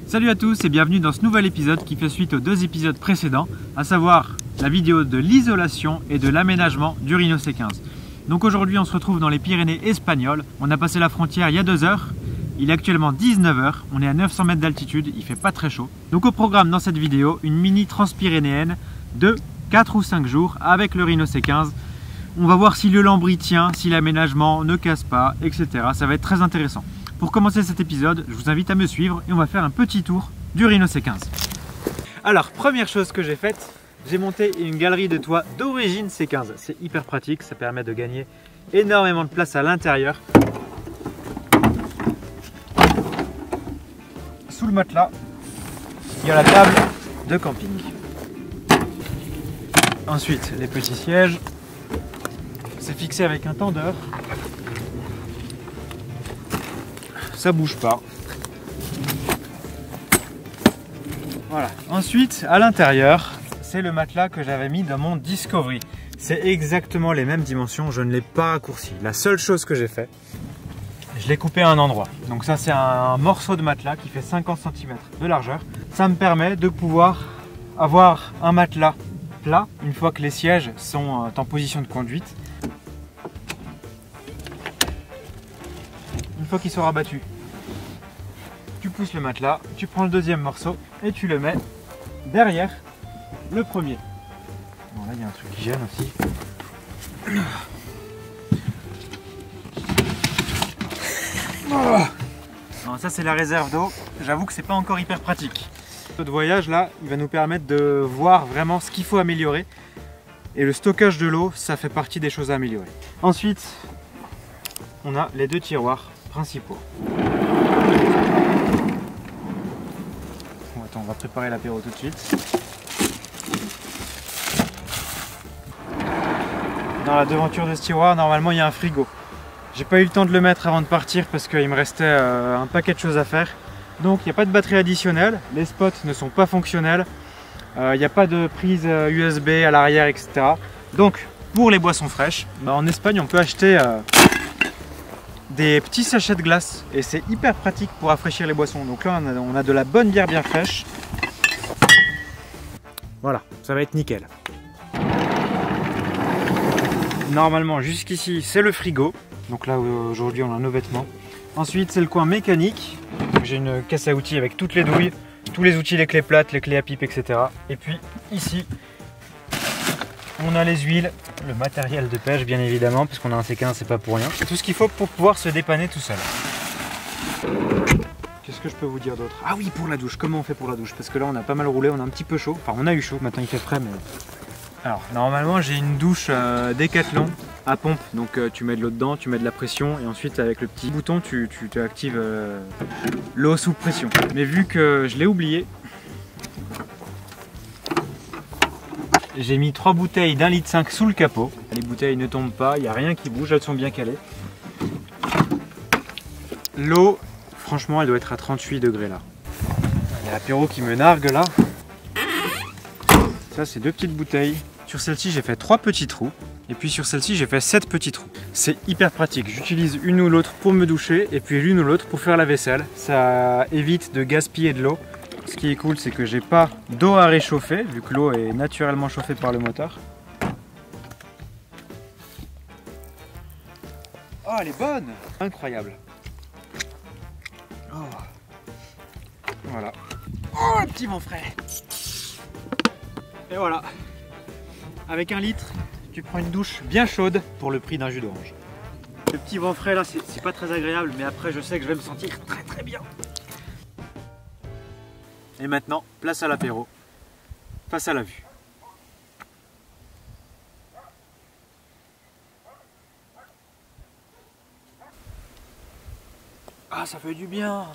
Salut à tous et bienvenue dans ce nouvel épisode qui fait suite aux deux épisodes précédents, à savoir la vidéo de l'isolation et de l'aménagement du Rhino C15. Donc aujourd'hui on se retrouve dans les Pyrénées espagnoles, on a passé la frontière il y a 2 heures, il est actuellement 19 h, on est à 900 mètres d'altitude, il fait pas très chaud. Donc au programme dans cette vidéo, une mini transpyrénéenne de 4 ou 5 jours avec le Rhino C15. On va voir si le lambris tient, si l'aménagement ne casse pas, etc. Ça va être très intéressant. Pour commencer cet épisode, je vous invite à me suivre et on va faire un petit tour du Rhino C15. Alors, première chose que j'ai faite, j'ai monté une galerie de toit d'origine C15. C'est hyper pratique, ça permet de gagner énormément de place à l'intérieur. Sous le matelas, il y a la table de camping. Ensuite, les petits sièges. C'est fixé avec un tendeur. Ça bouge pas. Voilà. Ensuite, à l'intérieur, c'est le matelas que j'avais mis dans mon Discovery. C'est exactement les mêmes dimensions, je ne l'ai pas raccourci. La seule chose que j'ai fait, je l'ai coupé à un endroit. Donc ça, c'est un morceau de matelas qui fait 50 cm de largeur. Ça me permet de pouvoir avoir un matelas plat une fois que les sièges sont en position de conduite. Une fois qu'il sera battu, tu pousses le matelas, tu prends le deuxième morceau et tu le mets derrière le premier. Bon, là il y a un truc qui gêne aussi. Non, ça c'est la réserve d'eau, j'avoue que c'est pas encore hyper pratique. Notre voyage là, il va nous permettre de voir vraiment ce qu'il faut améliorer. Et le stockage de l'eau, ça fait partie des choses à améliorer. Ensuite, on a les 2 tiroirs principaux. Bon, attends, on va préparer l'apéro tout de suite. Dans la devanture de ce tiroir, normalement il y a un frigo. J'ai pas eu le temps de le mettre avant de partir parce qu'il me restait un paquet de choses à faire. Donc il n'y a pas de batterie additionnelle, les spots ne sont pas fonctionnels, il n'y a pas de prise USB à l'arrière, etc. Donc pour les boissons fraîches, en Espagne on peut acheter des petits sachets de glace et c'est hyper pratique pour rafraîchir les boissons. Donc là on a de la bonne bière bien fraîche. Voilà, ça va être nickel. Normalement jusqu'ici c'est le frigo. Donc là aujourd'hui on a nos vêtements. Ensuite c'est le coin mécanique. J'ai une caisse à outils avec toutes les douilles, tous les outils, les clés plates, les clés à pipe, etc. Et puis ici on a les huiles, le matériel de pêche bien évidemment, parce qu'on a un C15, c'est pas pour rien. Tout ce qu'il faut pour pouvoir se dépanner tout seul. Qu'est-ce que je peux vous dire d'autre? Ah oui, pour la douche, comment on fait pour la douche? Parce que là on a pas mal roulé, on a un petit peu chaud. Enfin on a eu chaud, maintenant il fait frais mais... Alors normalement j'ai une douche Decathlon à pompe, donc tu mets de l'eau dedans, tu mets de la pression et ensuite avec le petit bouton tu actives l'eau sous pression. Mais vu que je l'ai oublié, j'ai mis 3 bouteilles d'1,5 litre sous le capot. Les bouteilles ne tombent pas, il n'y a rien qui bouge, elles sont bien calées. L'eau, franchement, elle doit être à 38 degrés là. Il y a l'apéro qui me nargue là. Ça, c'est 2 petites bouteilles. Sur celle-ci, j'ai fait 3 petits trous. Et puis sur celle-ci, j'ai fait 7 petits trous. C'est hyper pratique. J'utilise une ou l'autre pour me doucher et puis l'une ou l'autre pour faire la vaisselle. Ça évite de gaspiller de l'eau. Ce qui est cool, c'est que j'ai pas d'eau à réchauffer, vu que l'eau est naturellement chauffée par le moteur. Oh, elle est bonne! Incroyable! Oh. Voilà. Oh, le petit vent frais! Et voilà! Avec 1 litre, tu prends une douche bien chaude pour le prix d'un jus d'orange. Le petit vent frais là, c'est pas très agréable, mais après je sais que je vais me sentir très très bien. Et maintenant, place à l'apéro, face à la vue. Ah, ça fait du bien!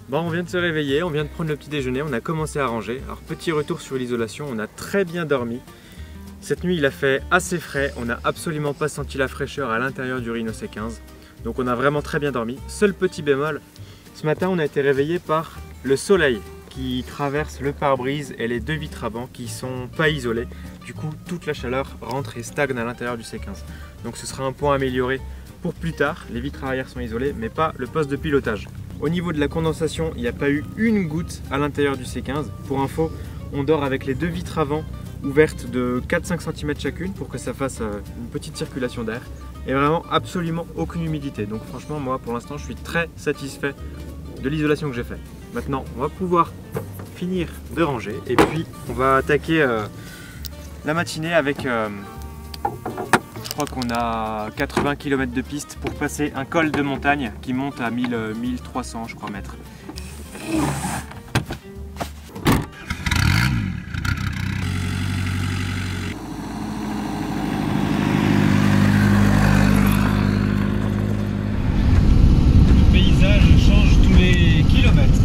Bon, on vient de se réveiller, on vient de prendre le petit déjeuner, on a commencé à ranger. Alors petit retour sur l'isolation, on a très bien dormi. Cette nuit il a fait assez frais, on n'a absolument pas senti la fraîcheur à l'intérieur du Rhino C15. Donc on a vraiment très bien dormi. Seul petit bémol, ce matin on a été réveillé par le soleil qui traverse le pare-brise et les 2 vitres avant qui sont pas isolées. Du coup toute la chaleur rentre et stagne à l'intérieur du C15. Donc ce sera un point amélioré pour plus tard. Les vitres arrière sont isolées mais pas le poste de pilotage. Au niveau de la condensation, il n'y a pas eu une goutte à l'intérieur du C15. Pour info, on dort avec les deux vitres avant ouvertes de 4-5 cm chacune pour que ça fasse une petite circulation d'air. Et vraiment absolument aucune humidité. Donc franchement, moi pour l'instant, je suis très satisfait de l'isolation que j'ai fait. Maintenant, on va pouvoir finir de ranger et puis on va attaquer la matinée avec, je crois qu'on a 80 km de piste pour passer un col de montagne qui monte à 1300 je crois mètres. Le paysage change tous les kilomètres.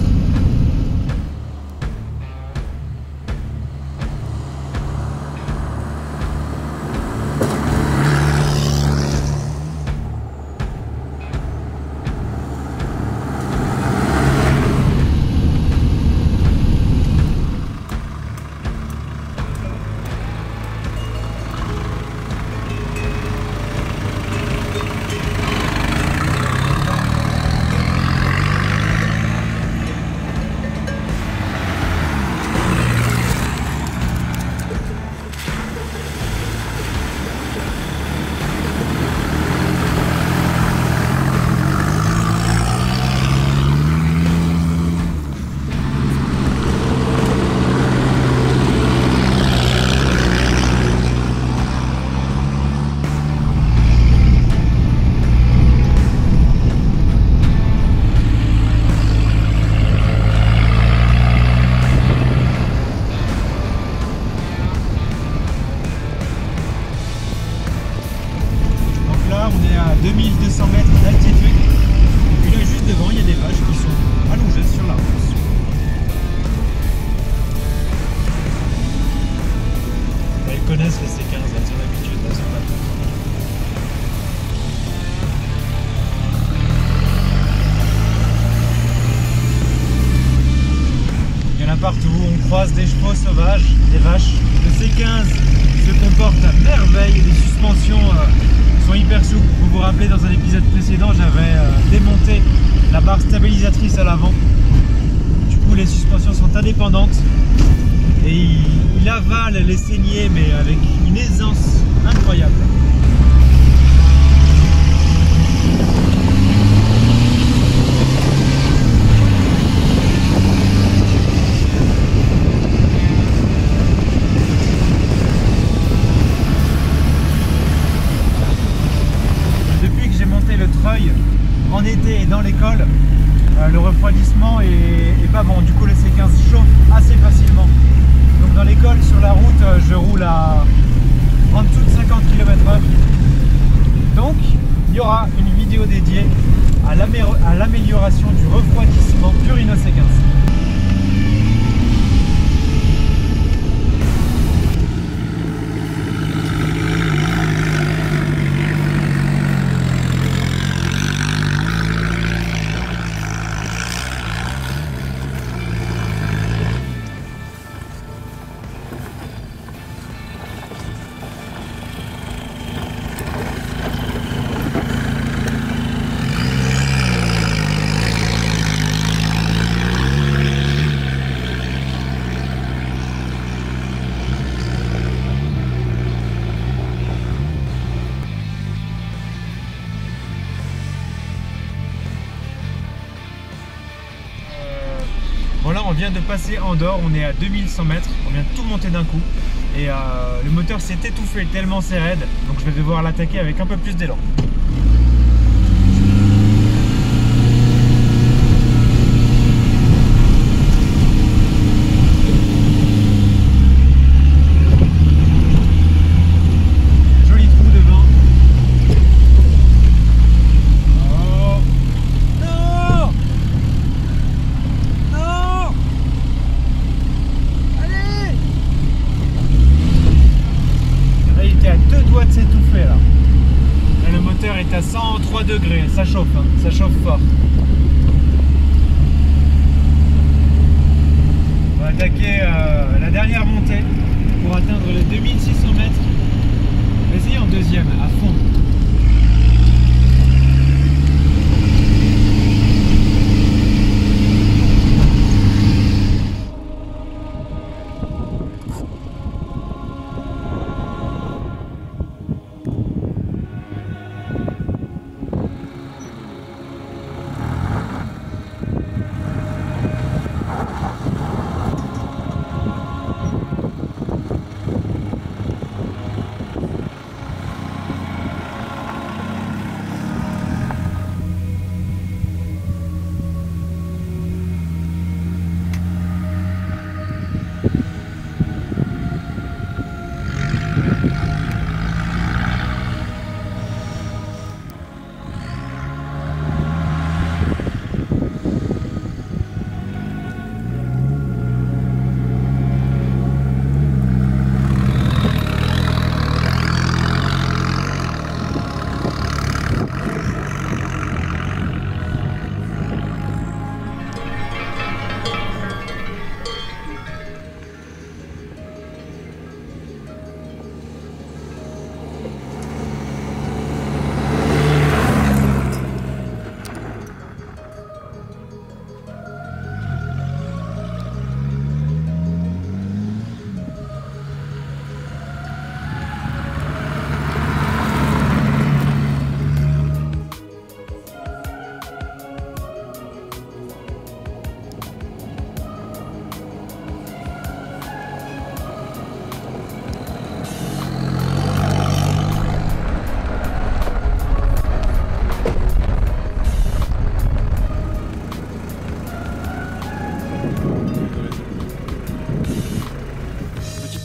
là, on est à 2200 mètres d'altitude. Et puis là, juste devant, il y a des vaches qui sont allongées sur la route. Elles connaissent les C15, elles ont l'habitude, elles sont là. Il y en a partout, on croise des chevaux sauvages, des vaches. Le C15 se comporte à merveille, les suspensions sont hyper souples. Vous vous rappelez, dans un épisode précédent, j'avais démonté la barre stabilisatrice à l'avant. Du coup, les suspensions sont indépendantes et il avale les saignées, mais avec une aisance incroyable. En été et dans l'école, le refroidissement est pas bon. Du coup, le C15 chauffe assez facilement. Donc dans l'école, sur la route, je roule à en dessous de 50 km/h. Donc il y aura une vidéo dédiée à l'amélioration du refroidissement du Rhino C15. Voilà, on vient de passer Andorre, on est à 2100 mètres, on vient de tout monter d'un coup et le moteur s'est étouffé tellement c'est raide, donc je vais devoir l'attaquer avec un peu plus d'élan. De s'étouffer là. Et le moteur est à 103 degrés, ça chauffe, hein, ça chauffe fort. On va attaquer la dernière montée pour atteindre les 2600 mètres. Vas-y, en deuxième, à fond. « 2600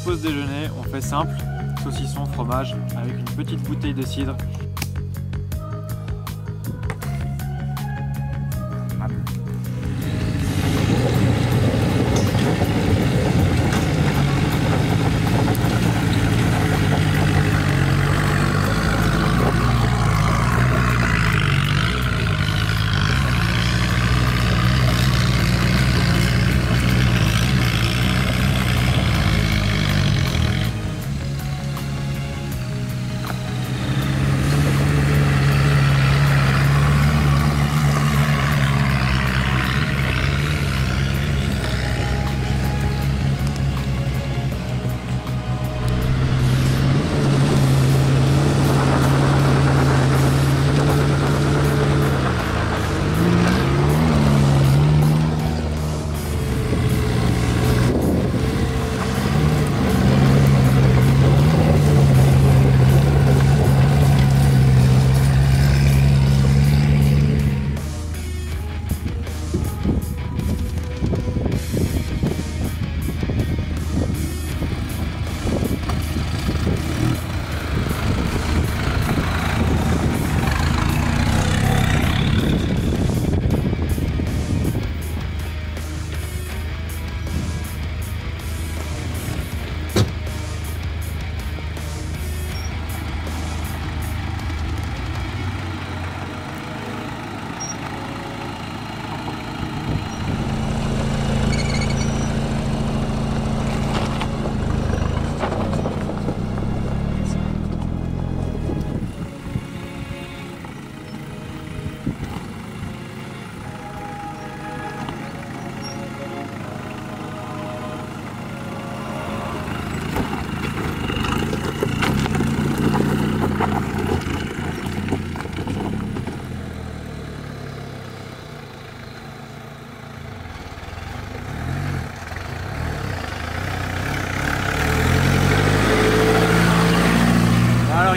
pause déjeuner, on fait simple, saucisson, fromage, avec une petite bouteille de cidre.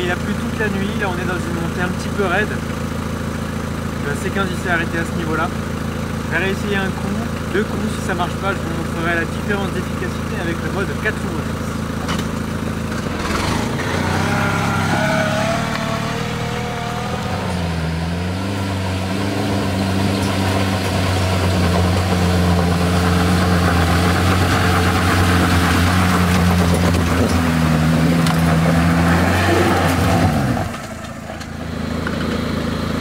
Il a plu toute la nuit, là on est dans une montée un petit peu raide. Le C15 il s'est arrêté à ce niveau là. Je vais réessayer un coup, deux coups, si ça marche pas je vous montrerai la différence d'efficacité avec le mode 4 roues.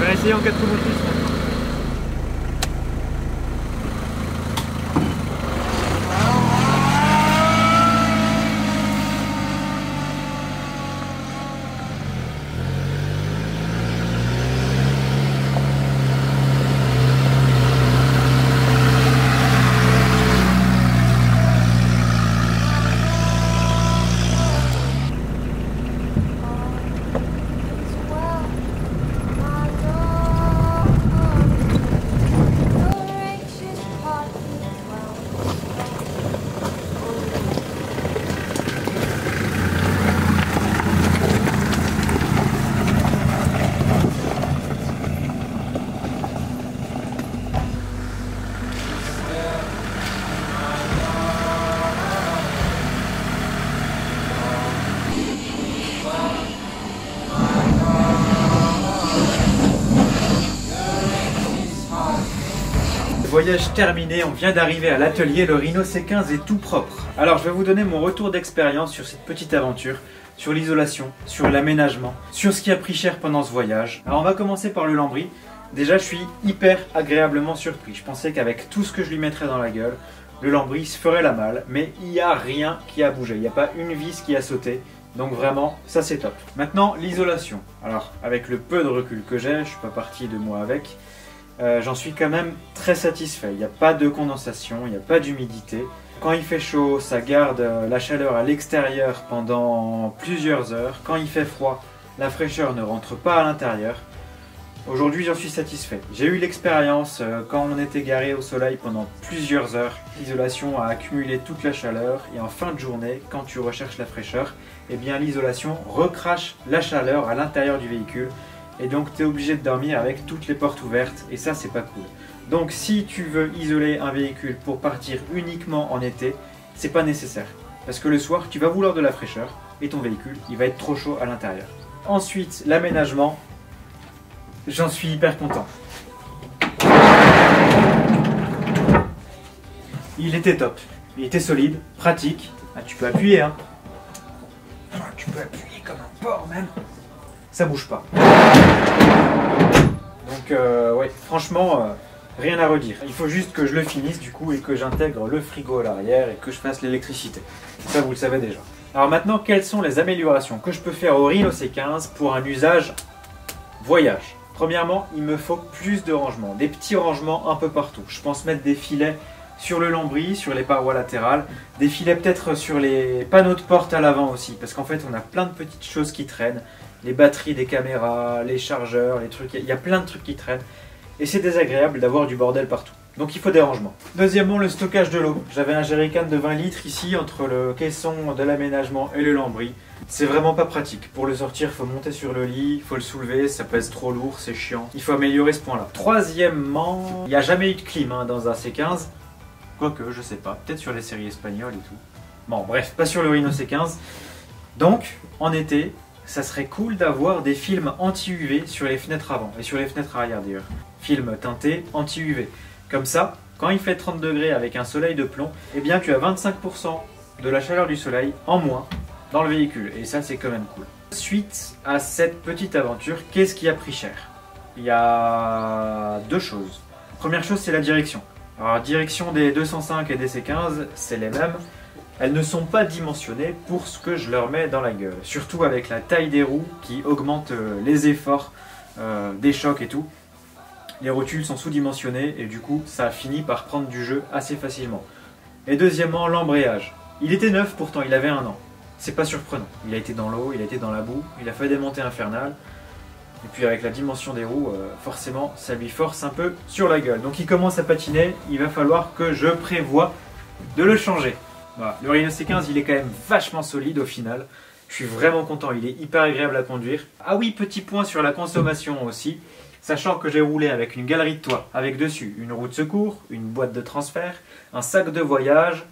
On va essayer en 4 roues motrices. Voyage terminé, on vient d'arriver à l'atelier, le Rhino C15 est tout propre. Alors je vais vous donner mon retour d'expérience sur cette petite aventure, sur l'isolation, sur l'aménagement, sur ce qui a pris cher pendant ce voyage. Alors on va commencer par le lambris. Déjà je suis hyper agréablement surpris, je pensais qu'avec tout ce que je lui mettrais dans la gueule, le lambris se ferait la malle, mais il n'y a rien qui a bougé, il n'y a pas une vis qui a sauté. Donc vraiment, ça c'est top. Maintenant, l'isolation. Alors, avec le peu de recul que j'ai, je ne suis pas parti de moi avec, j'en suis quand même très satisfait. Il n'y a pas de condensation, il n'y a pas d'humidité. Quand il fait chaud, ça garde la chaleur à l'extérieur pendant plusieurs heures. Quand il fait froid, la fraîcheur ne rentre pas à l'intérieur. Aujourd'hui, j'en suis satisfait. J'ai eu l'expérience quand on était garé au soleil pendant plusieurs heures. L'isolation a accumulé toute la chaleur et en fin de journée, quand tu recherches la fraîcheur, eh bien l'isolation recrache la chaleur à l'intérieur du véhicule et donc tu es obligé de dormir avec toutes les portes ouvertes et ça c'est pas cool. Donc si tu veux isoler un véhicule pour partir uniquement en été, c'est pas nécessaire. parce que le soir, tu vas vouloir de la fraîcheur et ton véhicule, il va être trop chaud à l'intérieur. Ensuite, l'aménagement, j'en suis hyper content. Il était top, il était solide, pratique. Ah, tu peux appuyer, hein. Tu peux appuyer comme un porc même. Ça bouge pas. Donc ouais, franchement, rien à redire. Il faut juste que je le finisse du coup et que j'intègre le frigo à l'arrière et que je fasse l'électricité. Ça, vous le savez déjà. Alors maintenant, quelles sont les améliorations que je peux faire au Rhino C15 pour un usage voyage? Premièrement, il me faut plus de rangements, des petits rangements un peu partout. Je pense mettre des filets sur le lambris, sur les parois latérales, des filets peut-être sur les panneaux de porte à l'avant aussi, parce qu'en fait on a plein de petites choses qui traînent, les batteries des caméras, les chargeurs, les trucs, il y a plein de trucs qui traînent, et c'est désagréable d'avoir du bordel partout. Donc il faut des rangements. Deuxièmement, le stockage de l'eau. J'avais un jerrycan de 20 litres ici, entre le caisson de l'aménagement et le lambris. C'est vraiment pas pratique. Pour le sortir, il faut monter sur le lit, il faut le soulever, ça pèse trop lourd, c'est chiant. Il faut améliorer ce point-là. Troisièmement, il n'y a jamais eu de clim dans un C15. Quoique, je sais pas, peut-être sur les séries espagnoles et tout. Bon, bref, pas sur le Rhino C15. Donc, en été, ça serait cool d'avoir des films anti-UV sur les fenêtres avant et sur les fenêtres arrière d'ailleurs. Films teintés anti-UV. Comme ça, quand il fait 30 degrés avec un soleil de plomb, eh bien tu as 25% de la chaleur du soleil en moins dans le véhicule. Et ça, c'est quand même cool. Suite à cette petite aventure, qu'est-ce qui a pris cher? Il y a deux choses. Première chose, c'est la direction. Alors, direction des 205 et des C15, c'est les mêmes. Elles ne sont pas dimensionnées pour ce que je leur mets dans la gueule. Surtout avec la taille des roues qui augmente les efforts des chocs et tout. Les rotules sont sous-dimensionnées et du coup, ça a fini par prendre du jeu assez facilement. Et deuxièmement, l'embrayage. Il était neuf pourtant, il avait 1 an. C'est pas surprenant. Il a été dans l'eau, il a été dans la boue, il a fait des montées infernales. Et puis avec la dimension des roues, forcément, ça lui force un peu sur la gueule. Donc il commence à patiner, il va falloir que je prévoie de le changer. Voilà. Le Rhino C15, il est quand même vachement solide au final. Je suis vraiment content, il est hyper agréable à conduire. Ah oui, petit point sur la consommation aussi. Sachant que j'ai roulé avec une galerie de toit, avec dessus une roue de secours, une boîte de transfert, un sac de voyage,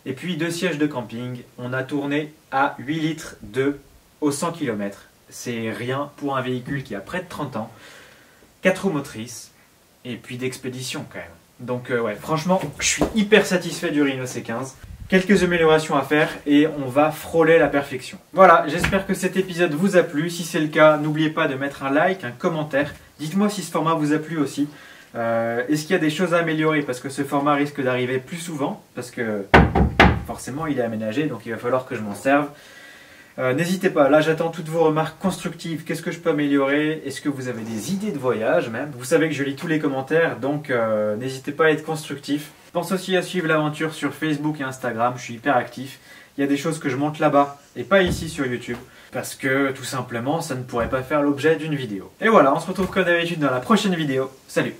et puis 2 sièges de camping. On a tourné à 8 litres d'eau au 100 km. C'est rien pour un véhicule qui a près de 30 ans, 4 roues motrices, et puis d'expédition quand même. Donc ouais, franchement, je suis hyper satisfait du Rhino C15. Quelques améliorations à faire et on va frôler la perfection. Voilà, j'espère que cet épisode vous a plu. Si c'est le cas, n'oubliez pas de mettre un like, un commentaire. Dites-moi si ce format vous a plu aussi. Est-ce qu'il y a des choses à améliorer? Parce que ce format risque d'arriver plus souvent. Parce que forcément il est aménagé, donc il va falloir que je m'en serve. N'hésitez pas, là j'attends toutes vos remarques constructives. Qu'est-ce que je peux améliorer? Est-ce que vous avez des idées de voyage même? Vous savez que je lis tous les commentaires, donc n'hésitez pas à être constructif. Pense aussi à suivre l'aventure sur Facebook et Instagram, je suis hyper actif. Il y a des choses que je monte là-bas et pas ici sur YouTube. Parce que tout simplement ça ne pourrait pas faire l'objet d'une vidéo. Et voilà, on se retrouve comme d'habitude dans la prochaine vidéo. Salut!